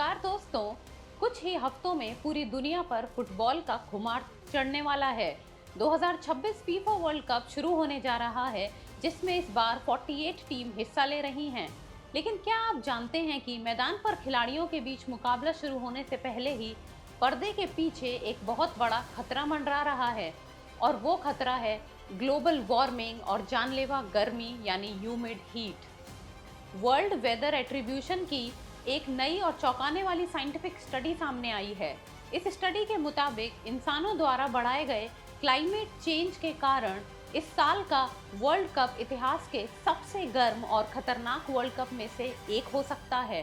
नमस्कार दोस्तों, कुछ ही हफ्तों में पूरी दुनिया पर फुटबॉल का खुमार चढ़ने वाला है। 2026 फीफा वर्ल्ड कप शुरू होने जा रहा है, जिसमें इस बार 48 टीम हिस्सा ले रही हैं। लेकिन क्या आप जानते हैं कि मैदान पर खिलाड़ियों के बीच मुकाबला शुरू होने से पहले ही पर्दे के पीछे एक बहुत बड़ा खतरा मंडरा रहा है, और वो खतरा है ग्लोबल वार्मिंग और जानलेवा गर्मी यानी humid heat. World weather attribution की एक नई और चौंकाने वाली साइंटिफिक स्टडी सामने आई है। इस स्टडी के मुताबिक इंसानों द्वारा बढ़ाए गए क्लाइमेट चेंज के कारण इस साल का वर्ल्ड कप इतिहास के सबसे गर्म और खतरनाक वर्ल्ड कप में से एक हो सकता है।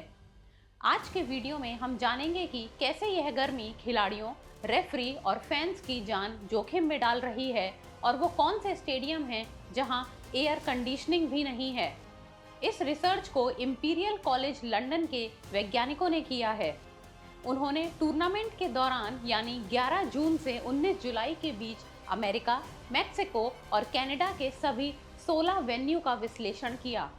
आज के वीडियो में हम जानेंगे कि कैसे यह गर्मी खिलाड़ियों, रेफरी और फैंस की जान जोखिम में डाल रही है, और वो कौन से स्टेडियम हैं जहां एयर कंडीशनिंग भी नहीं है। इस रिसर्च को इंपीरियल कॉलेज लंदन के वैज्ञानिकों ने किया है। उन्होंने टूर्नामेंट के दौरान यानी 11 जून से 19 जुलाई के बीच अमेरिका, मैक्सिको और कनाडा के सभी 16 वेन्यू का विश्लेषण किया।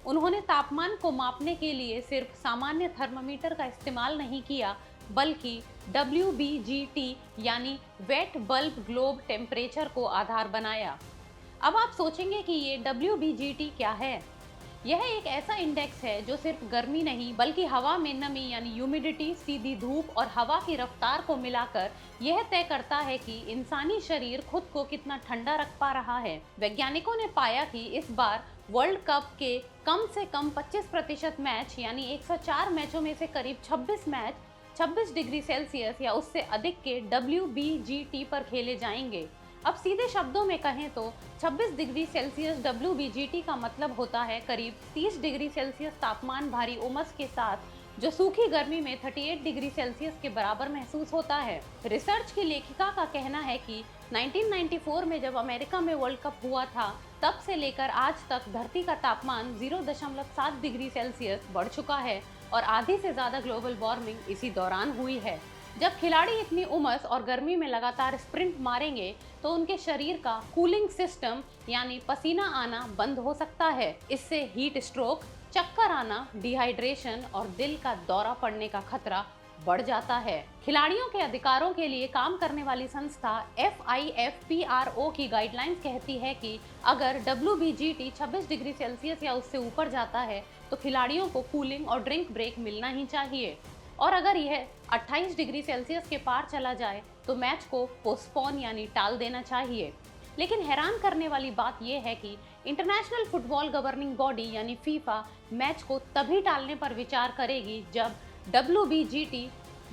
उन्होंने तापमान को मापने के लिए सिर्फ सामान्य थर्मामीटर का इस्तेमाल नहीं किया, बल्कि WBGT यानी वेट बल्ब ग्लोब टेम्परेचर को आधार बनाया। अब आप सोचेंगे कि ये WBGT क्या है? यह एक ऐसा इंडेक्स है जो सिर्फ गर्मी नहीं बल्कि हवा में नमी यानी ह्यूमिडिटी, सीधी धूप और हवा की रफ्तार को मिलाकर यह तय करता है कि इंसानी शरीर खुद को कितना ठंडा रख पा रहा है। वैज्ञानिकों ने पाया कि इस बार वर्ल्ड कप के कम से कम 25% मैच यानी 104 मैचों में से करीब 26 मैच 26 डिग्री सेल्सियस या उससे अधिक के WBGT पर खेले जाएंगे। अब सीधे शब्दों में कहें तो 26 डिग्री सेल्सियस WBGT का मतलब होता है करीब 30 डिग्री सेल्सियस तापमान भारी उमस के साथ, जो सूखी गर्मी में 38 डिग्री सेल्सियस के बराबर महसूस होता है। रिसर्च की लेखिका का कहना है कि 1994 में जब अमेरिका में वर्ल्ड कप हुआ था, तब से लेकर आज तक धरती का तापमान 0.7 डिग्री सेल्सियस बढ़ चुका है, और आधी से ज़्यादा ग्लोबल वार्मिंग इसी दौरान हुई है। जब खिलाड़ी इतनी उमस और गर्मी में लगातार स्प्रिंट मारेंगे तो उनके शरीर का कूलिंग सिस्टम यानी पसीना आना बंद हो सकता है। इससे हीट स्ट्रोक, चक्कर आना, डिहाइड्रेशन और दिल का दौरा पड़ने का खतरा बढ़ जाता है। खिलाड़ियों के अधिकारों के लिए काम करने वाली संस्था FIFPRO की गाइडलाइंस कहती है कि अगर WBGT 26 डिग्री सेल्सियस या उससे ऊपर जाता है तो खिलाड़ियों को कूलिंग और ड्रिंक ब्रेक मिलना ही चाहिए, और अगर यह 28 डिग्री सेल्सियस के पार चला जाए तो मैच को पोस्टपोन यानी टाल देना चाहिए। लेकिन हैरान करने वाली बात यह है कि इंटरनेशनल फुटबॉल गवर्निंग बॉडी यानी फीफा मैच को तभी टालने पर विचार करेगी जब WBGT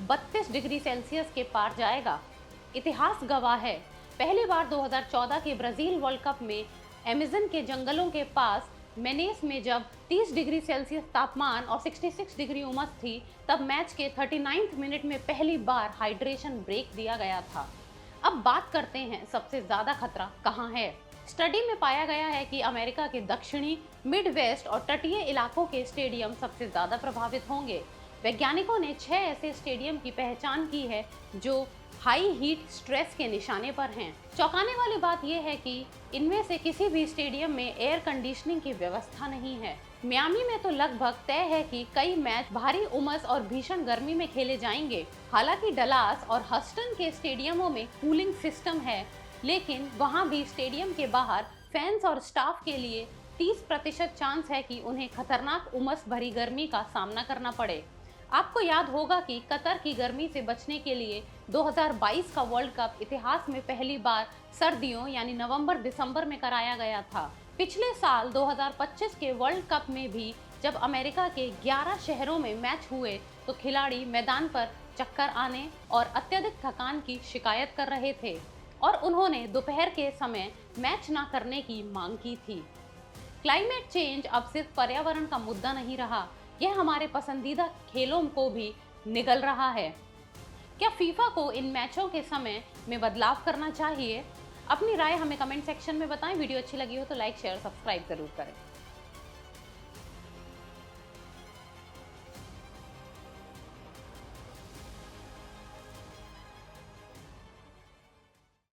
32 डिग्री सेल्सियस के पार जाएगा। इतिहास गवाह है, पहली बार 2014 के ब्राजील वर्ल्ड कप में अमेज़न के जंगलों के पास मेनेस में जब 30 डिग्री सेल्सियस तापमान और 66 डिग्री उमस थी, तब मैच के 39वें मिनट में पहली बार हाइड्रेशन ब्रेक दिया गया था। अब बात करते हैं सबसे ज़्यादा खतरा कहाँ है। स्टडी में पाया गया है कि अमेरिका के दक्षिणी, मिड वेस्ट और तटीय इलाकों के स्टेडियम सबसे ज़्यादा प्रभावित होंगे। वैज्ञानिकों ने 6 ऐसे स्टेडियम की पहचान की है जो हाई हीट स्ट्रेस के निशाने पर हैं। चौंकाने वाली बात यह है कि इनमें से किसी भी स्टेडियम में एयर कंडीशनिंग की व्यवस्था नहीं है। मियामी में तो लगभग तय है कि कई मैच भारी उमस और भीषण गर्मी में खेले जाएंगे। हालांकि डलास और हस्टन के स्टेडियमों में कूलिंग सिस्टम है, लेकिन वहां भी स्टेडियम के बाहर फैंस और स्टाफ के लिए 30% चांस है कि उन्हें खतरनाक उमस भरी गर्मी का सामना करना पड़े। आपको याद होगा कि कतर की गर्मी से बचने के लिए 2022 का वर्ल्ड कप इतिहास में पहली बार सर्दियों यानी नवंबर-दिसंबर में कराया गया था। पिछले साल 2025 के वर्ल्ड कप में भी जब अमेरिका के 11 शहरों में मैच हुए तो खिलाड़ी मैदान पर चक्कर आने और अत्यधिक थकान की शिकायत कर रहे थे, और उन्होंने दोपहर के समय मैच न करने की मांग की थी। क्लाइमेट चेंज अब सिर्फ पर्यावरण का मुद्दा नहीं रहा, यह हमारे पसंदीदा खेलों को भी निगल रहा है। क्या फीफा को इन मैचों के समय में बदलाव करना चाहिए? अपनी राय हमें कमेंट सेक्शन में बताएं। वीडियो अच्छी लगी हो तो लाइक, शेयर, सब्सक्राइब जरूर करें।